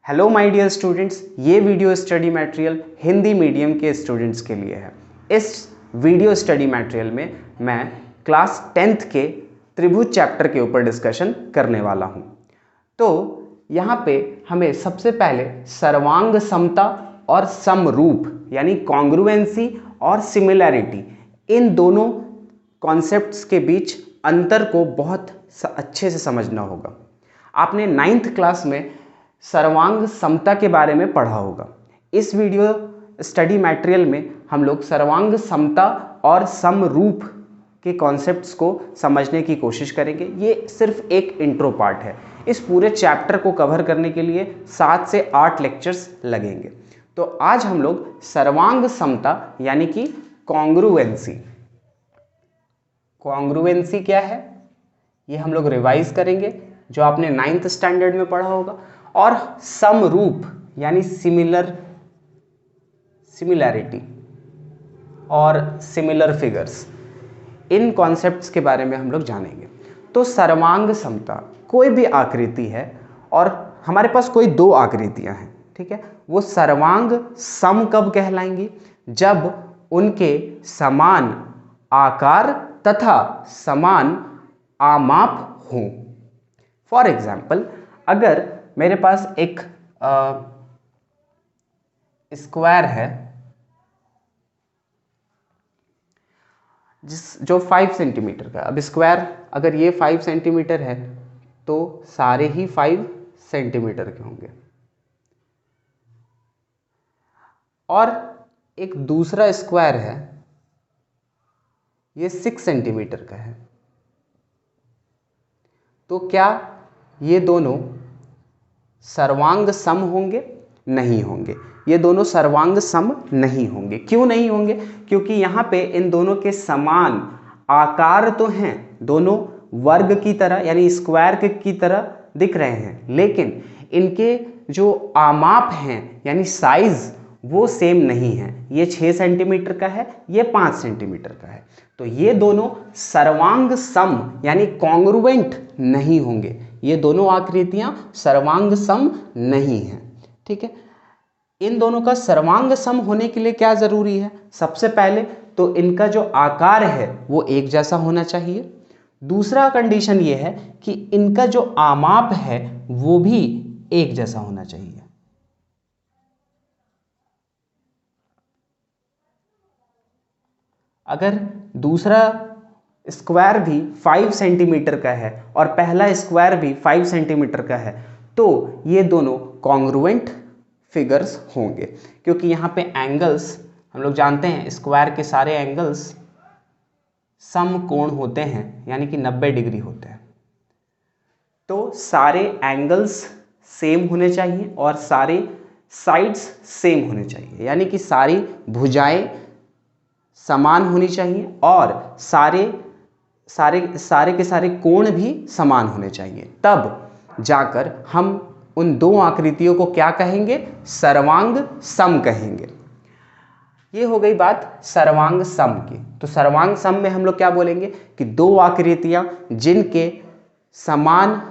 Hello my dear students, ये video study material Hindi medium के students के लिए है। इस वीडियो स्टडी मटेरियल में मैं क्लास 10th के त्रिभुज चैप्टर के ऊपर डिस्कशन करने वाला हूँ। तो यहाँ पे हमें सबसे पहले सर्वांग समता और समरूप यानी कॉन्ग्रुएंसी और सिमिलैरिटी, इन दोनों कॉन्सेप्ट्स के बीच अंतर को बहुत अच्छे से समझना होगा। आपने 9th क्लास में सर्वांग समता के बारे में पढ़ा होगा। इस वीडियो स्टडी मटेरियल में हम लोग सर्वांग समता और समरूप के कॉन्सेप्ट्स को समझने की कोशिश करेंगे। ये सिर्फ एक इंट्रो पार्ट है। इस पूरे चैप्टर को कवर करने के लिए 7 से 8 लेक्चर्स लगेंगे। तो आज हम लोग सर्वांग समता यानी कि कॉन्ग्रुएंसी क्या है ये हम लोग रिवाइज करेंगे, जो आपने 9th स्टैंडर्ड में पढ़ा होगा। और समरूप यानी सिमिलैरिटी और सिमिलर फिगर्स, इन कॉन्सेप्ट्स के बारे में हम लोग जानेंगे। तो सर्वांग समता, कोई भी आकृति है और हमारे पास कोई दो आकृतियां हैं, ठीक है। वो सर्वांग सम कब कहलाएंगी? जब उनके समान आकार तथा समान आमाप हों। फॉर एग्जाम्पल, अगर मेरे पास एक स्क्वायर है जो 5 सेंटीमीटर का। अब स्क्वायर अगर ये 5 सेंटीमीटर है तो सारे ही 5 सेंटीमीटर के होंगे। और एक दूसरा स्क्वायर है, ये 6 सेंटीमीटर का है। तो क्या ये दोनों सर्वांग सम होंगे? नहीं होंगे। ये दोनों सर्वांग सम नहीं होंगे। क्यों नहीं होंगे? क्योंकि यहाँ पे इन दोनों के समान आकार तो हैं, दोनों वर्ग की तरह यानी स्क्वायर की तरह दिख रहे हैं, लेकिन इनके जो आमाप हैं यानी साइज वो सेम नहीं है। ये 6 सेंटीमीटर का है, ये 5 सेंटीमीटर का है। तो ये दोनों सर्वांग सम यानी कॉन्ग्रुएंट नहीं होंगे। ये दोनों आकृतियां सर्वांग सम नहीं हैं, ठीक है। इन दोनों का सर्वांग सम होने के लिए क्या जरूरी है? सबसे पहले तो इनका जो आकार है वो एक जैसा होना चाहिए। दूसरा कंडीशन ये है कि इनका जो आमाप है वो भी एक जैसा होना चाहिए। अगर दूसरा स्क्वायर भी 5 सेंटीमीटर का है और पहला स्क्वायर भी 5 सेंटीमीटर का है तो ये दोनों कॉन्ग्रुएंट फिगर्स होंगे, क्योंकि यहाँ पे एंगल्स हम लोग जानते हैं स्क्वायर के सारे एंगल्स समकोण होते हैं यानी कि 90 डिग्री होते हैं। तो सारे एंगल्स सेम होने चाहिए और सारे साइड्स सेम होने चाहिए, यानी कि सारी भुजाएं समान होनी चाहिए और सारे के सारे कोण भी समान होने चाहिए। तब जाकर हम उन दो आकृतियों को क्या कहेंगे? सर्वांग सम कहेंगे। ये हो गई बात सर्वांग सम की। तो सर्वांग सम में हम लोग क्या बोलेंगे कि दो आकृतियां जिनके समान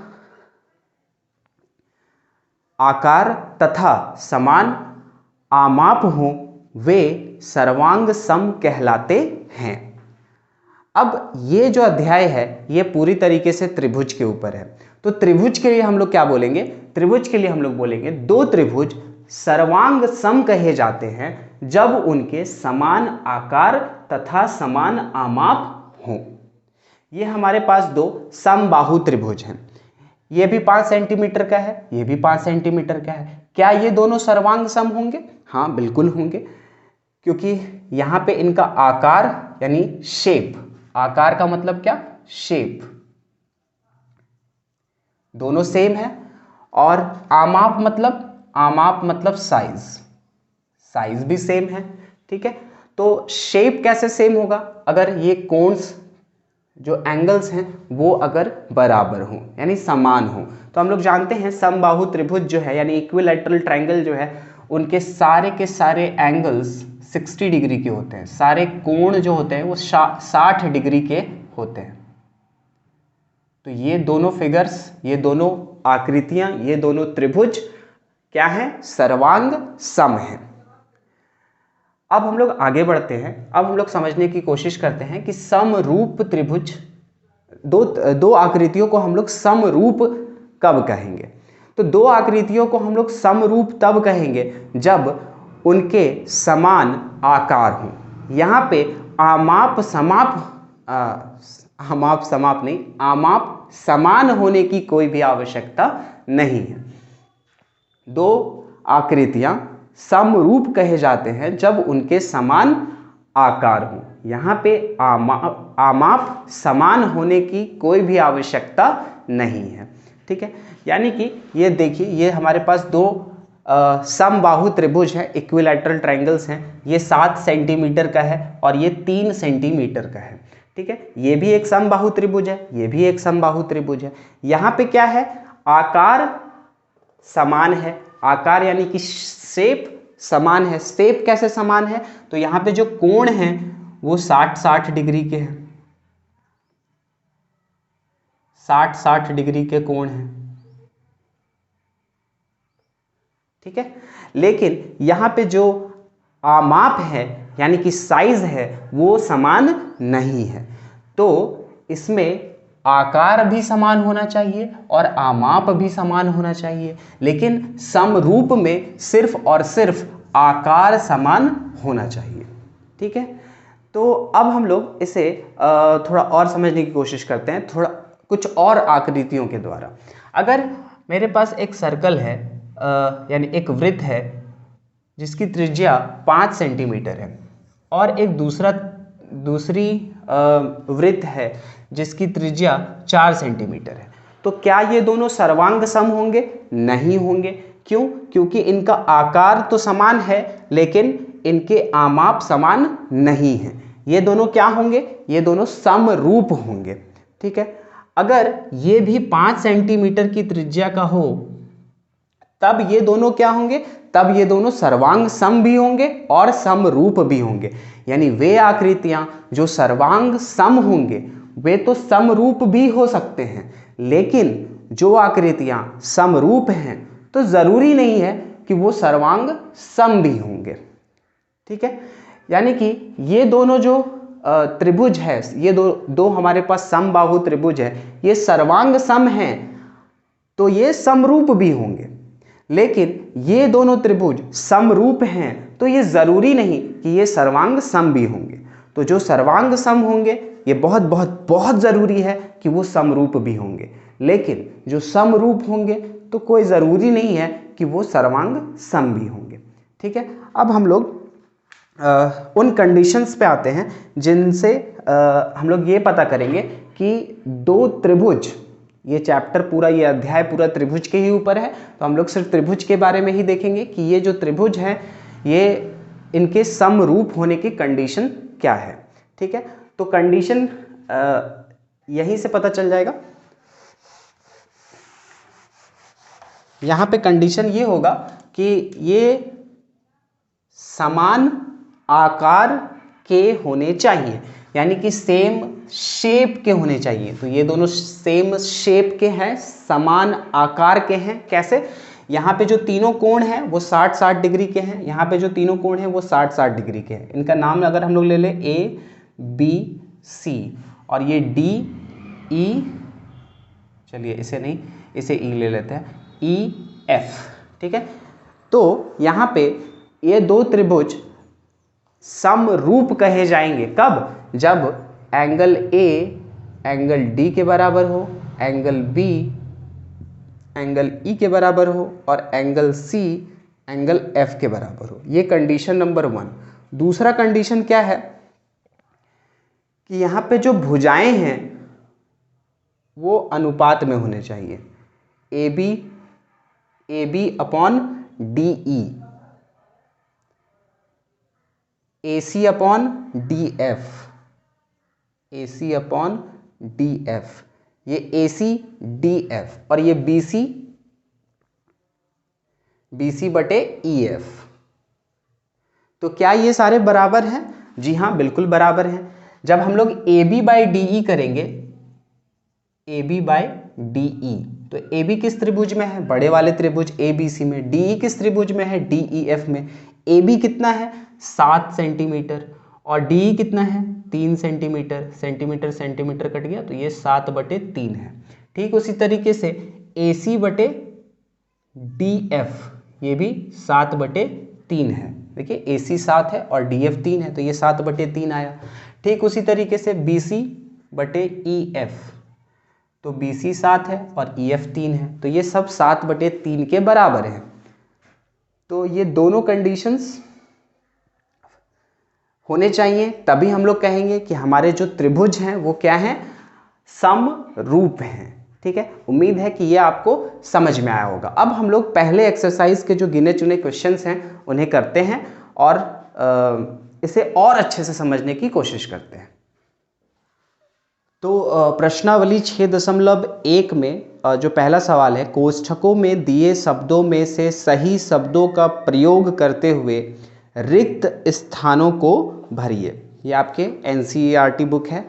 आकार तथा समान आमाप हों वे सर्वांग सम कहलाते हैं। अब ये जो अध्याय है ये पूरी तरीके से त्रिभुज के ऊपर है। तो त्रिभुज के लिए हम लोग क्या बोलेंगे? त्रिभुज के लिए हम लोग बोलेंगे दो त्रिभुज सर्वांग सम कहे जाते हैं जब उनके समान आकार तथा समान आमाप हों। ये हमारे पास दो समबाहु त्रिभुज हैं। ये भी 5 सेंटीमीटर का है, ये भी 5 सेंटीमीटर का है। क्या ये दोनों सर्वांग सम होंगे? हाँ, बिल्कुल होंगे, क्योंकि यहाँ पे इनका आकार यानी शेप, आकार का मतलब क्या? शेप, दोनों सेम है। और आमाप मतलब साइज, साइज भी सेम है, ठीक है। तो शेप कैसे सेम होगा? अगर ये कोन्स जो एंगल्स हैं वो अगर बराबर हों यानी समान हों। तो हम लोग जानते हैं समबाहु त्रिभुज जो है यानी इक्विलैटरल ट्रायंगल जो है उनके सारे के सारे एंगल्स 60 डिग्री के होते हैं। सारे कोण जो होते हैं वो 60 डिग्री के होते हैं। तो ये दोनों फिगर्स, ये दोनों आकृतियां, ये दोनों त्रिभुज क्या है, सर्वांग सम है। अब हम लोग आगे बढ़ते हैं। अब हम लोग समझने की कोशिश करते हैं कि समरूप त्रिभुज, दो आकृतियों को हम लोग समरूप कब कहेंगे। तो दो आकृतियों को हम लोग समरूप तब कहेंगे जब उनके समान आकार हों। यहाँ पे आमाप समान होने की कोई भी आवश्यकता नहीं है। दो आकृतियां समरूप कहे जाते हैं जब उनके समान आकार हो। यहाँ पे आमाप समान होने की कोई भी आवश्यकता नहीं है। ठीक है, यानी कि ये देखिए, ये हमारे पास दो समबाहु त्रिभुज है, इक्विलैटरल ट्रायंगल्स हैं। ये 7 सेंटीमीटर का है और ये 3 सेंटीमीटर का है। ठीक है, ये भी एक समबाहु त्रिभुज है, ये भी एक समबाहु त्रिभुज है। यहाँ पे क्या है, आकार समान है, आकार यानी कि शेप समान है। शेप कैसे समान है, तो यहाँ पे जो कोण हैं वो 60-60 डिग्री के हैं, 60-60 डिग्री के कोण हैं। ठीक है, लेकिन यहाँ पे जो आमाप है यानी कि साइज है वो समान नहीं है। तो इसमें आकार भी समान होना चाहिए और आमाप भी समान होना चाहिए, लेकिन समरूप में सिर्फ और सिर्फ आकार समान होना चाहिए। ठीक है, तो अब हम लोग इसे थोड़ा और समझने की कोशिश करते हैं, थोड़ा कुछ और आकृतियों के द्वारा। अगर मेरे पास एक सर्कल है, यानी एक वृत्त है जिसकी त्रिज्या 5 सेंटीमीटर है और एक दूसरी वृत्त है जिसकी त्रिज्या 4 सेंटीमीटर है, तो क्या ये दोनों सर्वांग सम होंगे? नहीं होंगे। क्यों? क्योंकि इनका आकार तो समान है लेकिन इनके आमाप समान नहीं है। ये दोनों क्या होंगे? ये दोनों समरूप होंगे। ठीक है, अगर ये भी 5 सेंटीमीटर की त्रिज्या का हो तब ये दोनों क्या होंगे? तब ये दोनों सर्वांग सम भी होंगे और समरूप भी होंगे। यानी वे आकृतियां जो सर्वांग सम होंगे वे तो समरूप भी हो सकते हैं, लेकिन जो आकृतियां समरूप हैं तो जरूरी नहीं है कि वो सर्वांग सम भी होंगे। ठीक है, यानी कि ये दोनों जो त्रिभुज है, ये दो हमारे पास समबाहु त्रिभुज है, ये सर्वांग सम हैं तो ये समरूप भी होंगे, लेकिन ये दोनों त्रिभुज समरूप हैं तो ये जरूरी नहीं कि ये सर्वांग सम भी होंगे। तो जो सर्वांग सम होंगे ये बहुत बहुत बहुत जरूरी है कि वो समरूप भी होंगे, लेकिन जो समरूप होंगे तो कोई जरूरी नहीं है कि वो सर्वांग सम भी होंगे। ठीक है, अब हम लोग उन कंडीशंस पे आते हैं जिनसे हम लोग ये पता करेंगे कि दो त्रिभुज, ये चैप्टर पूरा, ये अध्याय पूरा त्रिभुज के ही ऊपर है, तो हम लोग सिर्फ त्रिभुज के बारे में ही देखेंगे कि ये जो त्रिभुज हैं ये इनके समरूप होने की कंडीशन क्या है। ठीक है, तो कंडीशन यहीं से पता चल जाएगा। यहाँ पे कंडीशन ये होगा कि ये समान आकार के होने चाहिए, यानी कि सेम शेप के होने चाहिए। तो ये दोनों सेम शेप के हैं, समान आकार के हैं। कैसे? यहाँ पे जो तीनों कोण हैं वो 60-60 डिग्री के हैं, यहाँ पे जो तीनों कोण हैं वो 60-60 डिग्री के हैं। इनका नाम अगर हम लोग ले लें ABC और ये DE, चलिए इसे नहीं, इसे E ले लेते हैं, EF। ठीक है, तो यहाँ पे ये दो त्रिभुज समरूप कहे जाएंगे कब? जब एंगल A एंगल D के बराबर हो, एंगल B एंगल E के बराबर हो और एंगल C एंगल F के बराबर हो। ये कंडीशन नंबर 1। दूसरा कंडीशन क्या है कि यहाँ पे जो भुजाएं हैं वो अनुपात में होने चाहिए, AB upon DE, AC upon DF, AC upon DF, ये AC DF और ये BC बटे EF। तो क्या ये सारे बराबर हैं? जी हाँ, बिल्कुल बराबर हैं। जब हम लोग AB बाई DE करेंगे, AB बाई DE, तो ए बी किस त्रिभुज में है, बड़े वाले त्रिभुज ए बी सी में। डी ई किस त्रिभुज में है, डी ई एफ में। ए बी कितना है 7 सेंटीमीटर और डी ई कितना है 3 सेंटीमीटर, सेंटीमीटर सेंटीमीटर कट गया तो ये 7/3 है। ठीक उसी तरीके से ए सी बटे डी एफ ये भी 7/3 है। देखिए ए सी 7 है और डी एफ 3 है तो ये 7/3 आया। ठीक उसी तरीके से बी सी बटे ई एफ, तो बी सी 7 है और ई एफ 3 है तो ये सब 7/3 के बराबर है। तो ये दोनों कंडीशंस होने चाहिए, तभी हम लोग कहेंगे कि हमारे जो त्रिभुज हैं वो क्या हैं, समरूप हैं। ठीक है, उम्मीद है कि ये आपको समझ में आया होगा। अब हम लोग पहले एक्सरसाइज के जो गिने चुने क्वेश्चंस हैं उन्हें करते हैं और इसे और अच्छे से समझने की कोशिश करते हैं। तो प्रश्नावली 6.1 में जो पहला सवाल है, कोष्ठकों में दिए शब्दों में से सही शब्दों का प्रयोग करते हुए रिक्त स्थानों को भरिए। ये आपके NCERT बुक है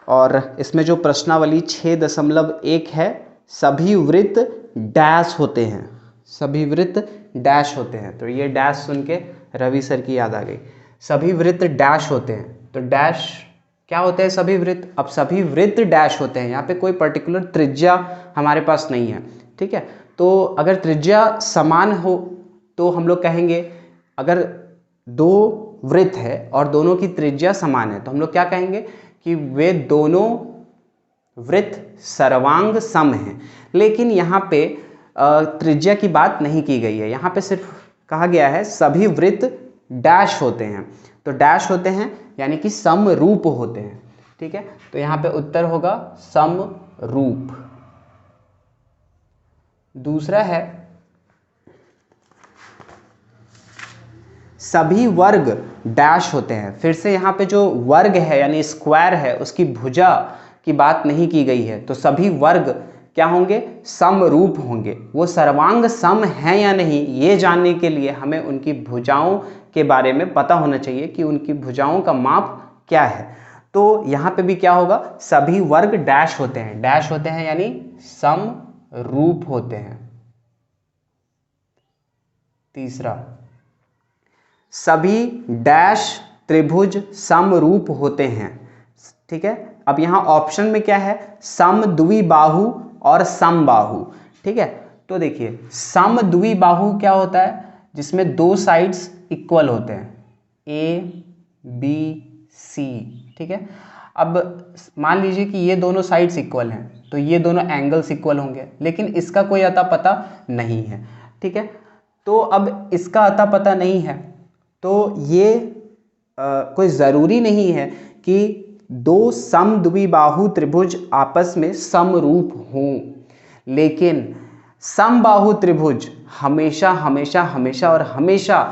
और इसमें जो प्रश्नावली 6.1 है, सभी वृत्त डैश होते हैं, सभी वृत्त डैश होते हैं। तो ये डैश सुन के रवि सर की याद आ गई। सभी वृत्त डैश होते हैं, तो डैश क्या होते हैं, सभी वृत्त। अब सभी वृत्त डैश होते हैं, यहाँ पे कोई पर्टिकुलर त्रिज्या हमारे पास नहीं है। ठीक है, तो अगर त्रिज्या समान हो तो हम लोग कहेंगे, अगर दो वृत्त है और दोनों की त्रिज्या समान है तो हम लोग क्या कहेंगे कि वे दोनों वृत्त सर्वांग सम हैं। लेकिन यहाँ पे त्रिज्या की बात नहीं की गई है, यहाँ पे सिर्फ कहा गया है सभी वृत्त डैश होते हैं। तो डैश होते हैं यानी कि समरूप होते हैं। ठीक है, तो यहाँ पे उत्तर होगा समरूप। दूसरा है सभी वर्ग डैश होते हैं। फिर से यहाँ पे जो वर्ग है यानी स्क्वायर है उसकी भुजा की बात नहीं की गई है, तो सभी वर्ग क्या होंगे, समरूप होंगे। वो सर्वांग सम हैं या नहीं ये जानने के लिए हमें उनकी भुजाओं के बारे में पता होना चाहिए कि उनकी भुजाओं का माप क्या है। तो यहाँ पे भी क्या होगा, सभी वर्ग डैश होते हैं, डैश होते हैं यानी समरूप होते हैं। तीसरा, सभी डैश त्रिभुज समरूप होते हैं। ठीक है, अब यहाँ ऑप्शन में क्या है, समद्विबाहु और समबाहु। ठीक है, तो देखिए समद्विबाहु क्या होता है, जिसमें दो साइड्स इक्वल होते हैं, ए बी सी। ठीक है, अब मान लीजिए कि ये दोनों साइड्स इक्वल हैं तो ये दोनों एंगल्स इक्वल होंगे, लेकिन इसका कोई अता पता नहीं है। ठीक है, तो अब इसका अता पता नहीं है तो ये कोई ज़रूरी नहीं है कि दो समद्विबाहु त्रिभुज आपस में समरूप हों, लेकिन समबाहु त्रिभुज हमेशा हमेशा हमेशा और हमेशा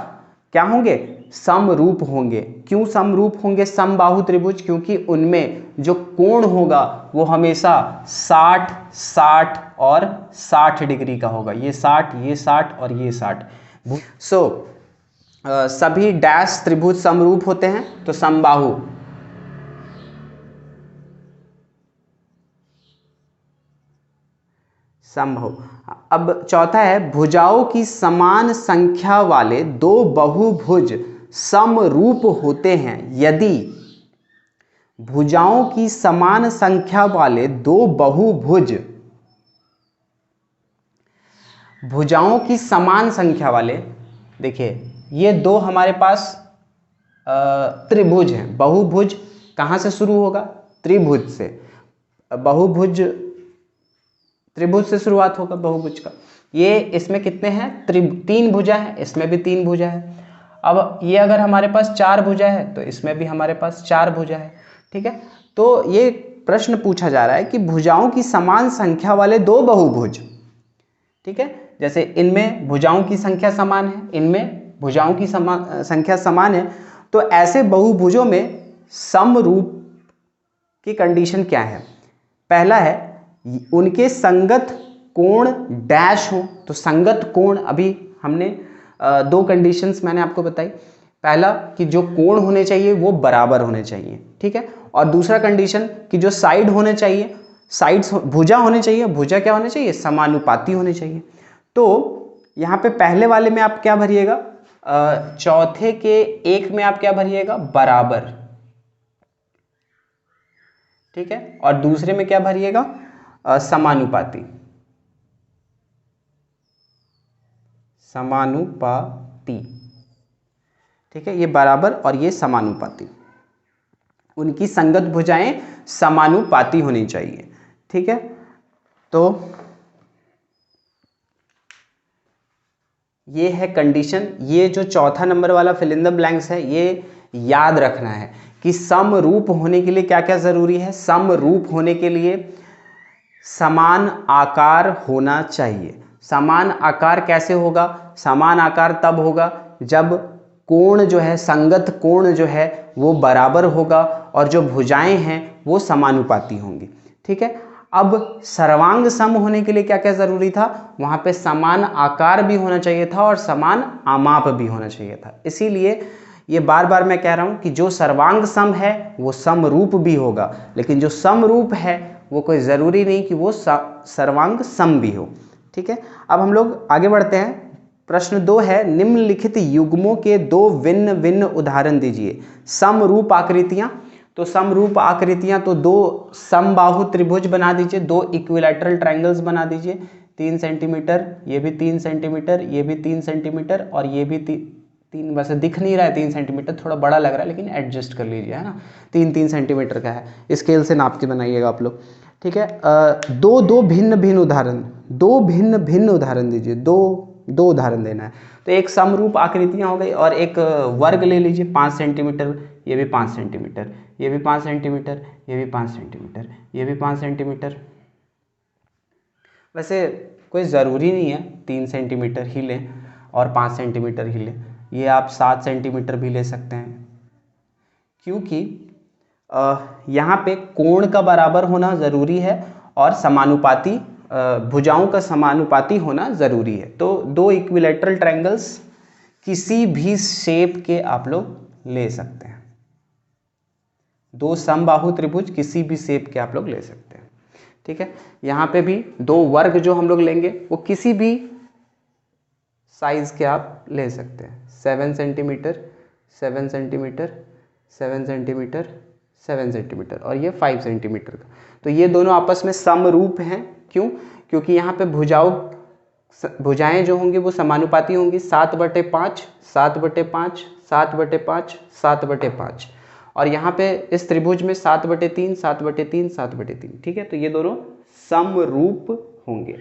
क्या होंगे, समरूप होंगे। क्यों समरूप होंगे समबाहु त्रिभुज, क्योंकि उनमें जो कोण होगा वो हमेशा 60 60 और 60 डिग्री का होगा। ये 60, ये 60 और ये 60। सभी डैश त्रिभुज समरूप होते हैं तो समबाहु। समबाहु। अब चौथा है, भुजाओं की समान संख्या वाले दो बहुभुज समरूप होते हैं यदि भुजाओं की समान संख्या वाले दो बहुभुज, भुजाओं की समान संख्या वाले, देखिए ये दो हमारे पास त्रिभुज हैं। बहुभुज कहाँ से शुरू होगा, त्रिभुज से। बहुभुज त्रिभुज से शुरुआत होगा बहुभुज का। ये इसमें कितने हैं, 3 भुजा है, इसमें भी 3 भुजा है। अब ये अगर हमारे पास 4 भुजा है तो इसमें भी हमारे पास 4 भुजा है। ठीक है, तो ये प्रश्न पूछा जा रहा है कि भुजाओं की समान संख्या वाले दो बहुभुज। ठीक है, जैसे इनमें भुजाओं की संख्या समान है, इनमें भुजाओं की संख्या समान है, तो ऐसे बहुभुजों में समरूप की कंडीशन क्या है। पहला है उनके संगत कोण डैश हो। तो संगत कोण अभी हमने दो कंडीशंस मैंने आपको बताई। पहला कि जो कोण होने चाहिए वो बराबर होने चाहिए। ठीक है, और दूसरा कंडीशन कि जो साइड होने चाहिए साइड्स भुजा होने चाहिए, भुजा क्या होने चाहिए, समानुपाती होने चाहिए। तो यहाँ पे पहले वाले में आप क्या भरिएगा, चौथे के एक में आप क्या भरिएगा, बराबर, ठीक है, और दूसरे में क्या भरिएगा, समानुपाती, समानुपाती, ठीक है, ये बराबर और ये समानुपाती, उनकी संगत भुजाएं समानुपाती होनी चाहिए, ठीक है। तो ये है कंडीशन। ये जो चौथा नंबर वाला फिल इन द ब्लैंक्स है, ये याद रखना है कि समरूप होने के लिए क्या क्या जरूरी है। समरूप होने के लिए समान आकार होना चाहिए। समान आकार कैसे होगा, समान आकार तब होगा जब कोण जो है, संगत कोण जो है वो बराबर होगा और जो भुजाएं हैं वो समानुपाती होंगी, ठीक है। अब सर्वांग सम होने के लिए क्या क्या जरूरी था, वहां पे समान आकार भी होना चाहिए था और समान आमाप भी होना चाहिए था। इसीलिए ये बार बार मैं कह रहा हूं कि जो सर्वांग सम है वो समरूप भी होगा, लेकिन जो समरूप है वो कोई ज़रूरी नहीं कि वो सर्वांग सम भी हो, ठीक है। अब हम लोग आगे बढ़ते हैं। प्रश्न 2 है, निम्नलिखित युग्मों के 2 भिन्न भिन्न उदाहरण दीजिए। समरूप आकृतियां, तो समरूप आकृतियां तो 2 समबाहु त्रिभुज बना दीजिए, 2 इक्विलैटरल ट्रायंगल्स बना दीजिए, 3 सेंटीमीटर, ये भी 3 सेंटीमीटर, ये भी 3 सेंटीमीटर और ये भी 3, वैसे दिख नहीं रहा है 3 सेंटीमीटर, थोड़ा बड़ा लग रहा है लेकिन एडजस्ट कर लीजिए, है ना। 3 सेंटीमीटर का है, स्केल से नाप के बनाइएगा आप लोग, ठीक है। दो भिन्न भिन्न उदाहरण, 2 भिन्न भिन्न उदाहरण दीजिए, दो उदाहरण देना है। तो एक समरूप आकृतियां हो गई और एक वर्ग ले लीजिए, 5 सेंटीमीटर, ये भी 5 सेंटीमीटर, ये भी 5 सेंटीमीटर, ये भी 5 सेंटीमीटर, ये भी 5 सेंटीमीटर। वैसे कोई ज़रूरी नहीं है 3 सेंटीमीटर ही लें और 5 सेंटीमीटर ही लें, ये आप 7 सेंटीमीटर भी ले सकते हैं, क्योंकि यहाँ पे कोण का बराबर होना ज़रूरी है और समानुपाती भुजाओं का समानुपाती होना ज़रूरी है। तो 2 इक्विलैटरल ट्रायंगल्स किसी भी शेप के आप लोग ले सकते हैं, 2 समबाहु त्रिभुज किसी भी शेप के आप लोग ले सकते हैं, ठीक है। यहाँ पे भी 2 वर्ग जो हम लोग लेंगे वो किसी भी साइज के आप ले सकते हैं, 7 सेंटीमीटर, 7 सेंटीमीटर, 7 सेंटीमीटर, 7 सेंटीमीटर और ये 5 सेंटीमीटर का। तो ये दोनों आपस में समरूप हैं, क्यों, क्योंकि यहाँ पे भुजाएं जो होंगी वो समानुपाती होंगी, 7/5, 7/5, 7/5, 7/5, और यहाँ पे इस त्रिभुज में 7/3, 7/3, 7/3, ठीक है। तो ये दोनों समरूप होंगे।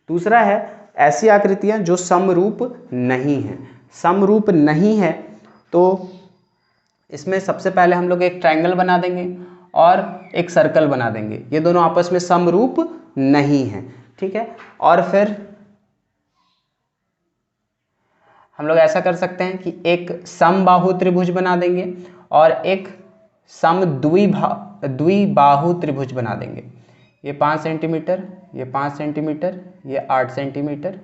दूसरा है ऐसी आकृतियां जो समरूप नहीं है। समरूप नहीं है तो इसमें सबसे पहले हम लोग एक ट्रायंगल बना देंगे और एक सर्कल बना देंगे, ये दोनों आपस में समरूप नहीं है, ठीक है। और फिर हम लोग ऐसा कर सकते हैं कि एक समबाहु त्रिभुज बना देंगे और एक द्विबाहु त्रिभुज बना देंगे। ये 5 सेंटीमीटर, ये 5 सेंटीमीटर, ये 8 सेंटीमीटर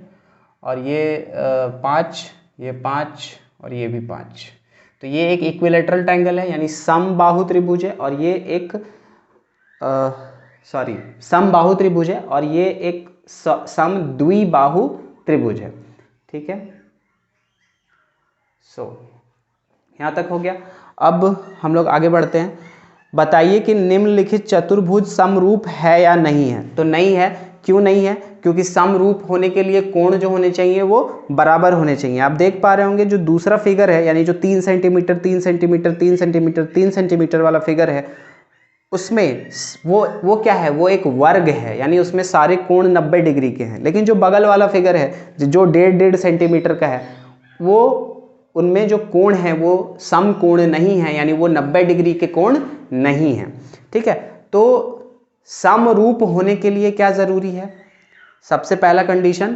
और ये 5, ये 5 और ये भी 5। तो ये एक इक्विलैटरल ट्रायंगल है, यानी समबाहु त्रिभुज है, और ये एक समबाहु त्रिभुज है और ये एक समद्विबाहु त्रिभुज है, ठीक है। यहाँ तक हो गया। अब हम लोग आगे बढ़ते हैं। बताइए कि निम्नलिखित चतुर्भुज समरूप है या नहीं है। तो नहीं है, क्यों नहीं है, क्योंकि समरूप होने के लिए कोण जो होने चाहिए वो बराबर होने चाहिए। आप देख पा रहे होंगे जो दूसरा फिगर है, यानी जो 3 सेंटीमीटर 3 सेंटीमीटर 3 सेंटीमीटर 3 सेंटीमीटर वाला फिगर है, उसमें वो क्या है, वो एक वर्ग है, यानी उसमें सारे कोण 90 डिग्री के हैं। लेकिन जो बगल वाला फिगर है जो 1.5 सेंटीमीटर का है, वो उनमें जो कोण है वो सम कोण नहीं है, यानी वो 90 डिग्री के कोण नहीं है, ठीक है। तो समरूप होने के लिए क्या जरूरी है, सबसे पहला कंडीशन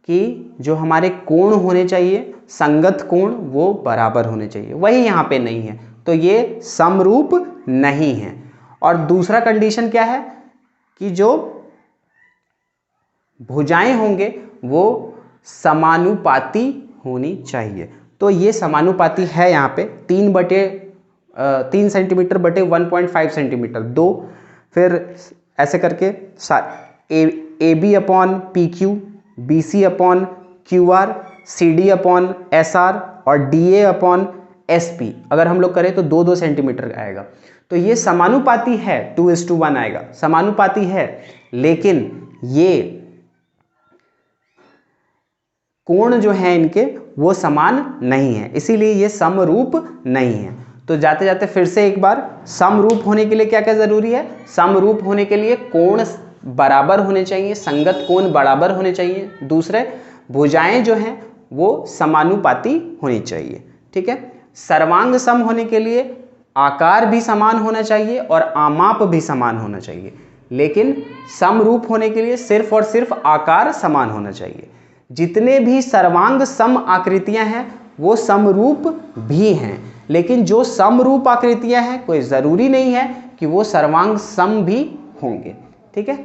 कि जो हमारे कोण होने चाहिए, संगत कोण, वो बराबर होने चाहिए, वही यहाँ पे नहीं है, तो ये समरूप नहीं है। और दूसरा कंडीशन क्या है कि जो भुजाएं होंगे वो समानुपाती होनी चाहिए। तो ये समानुपाती है यहाँ पे 3 सेंटीमीटर बटे 1.5 सेंटीमीटर 2, फिर ऐसे करके A B upon P Q, B C upon Q R, C D upon S R और D A upon S P अगर हम लोग करें तो 2-2 सेंटीमीटर आएगा। तो ये समानुपाती है, 2:1 आएगा, समानुपाती है, लेकिन ये कोण जो है इनके वो समान नहीं है, इसीलिए ये समरूप नहीं है। तो जाते जाते फिर से एक बार, समरूप होने के लिए क्या क्या जरूरी है? समरूप होने के लिए कोण बराबर होने चाहिए, संगत कोण बराबर होने चाहिए। दूसरे, भुजाएं जो हैं वो समानुपाती होनी चाहिए, ठीक है। सर्वांग सम होने के लिए आकार भी समान होना चाहिए और आमाप भी समान होना चाहिए, लेकिन समरूप होने के लिए सिर्फ और सिर्फ आकार समान होना चाहिए। जितने भी सर्वांग सम आकृतियां हैं वो समरूप भी हैं, लेकिन जो समरूप आकृतियां हैं कोई ज़रूरी नहीं है कि वो सर्वांग सम भी होंगे, ठीक है।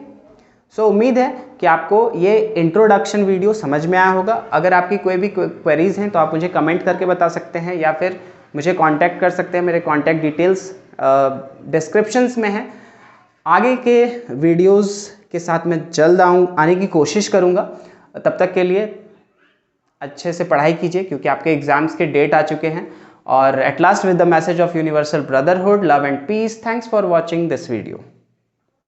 सो उम्मीद है कि आपको ये इंट्रोडक्शन वीडियो समझ में आया होगा। अगर आपकी कोई भी क्वेरीज हैं तो आप मुझे कमेंट करके बता सकते हैं या फिर मुझे कांटेक्ट कर सकते हैं। मेरे कांटेक्ट डिटेल्स डिस्क्रिप्शंस में हैं। आगे के वीडियोस के साथ मैं जल्द आने की कोशिश करूँगा। तब तक के लिए अच्छे से पढ़ाई कीजिए, क्योंकि आपके एग्जाम्स के डेट आ चुके हैं। और at last, with the message of universal brotherhood, love and peace, thanks for watching this video.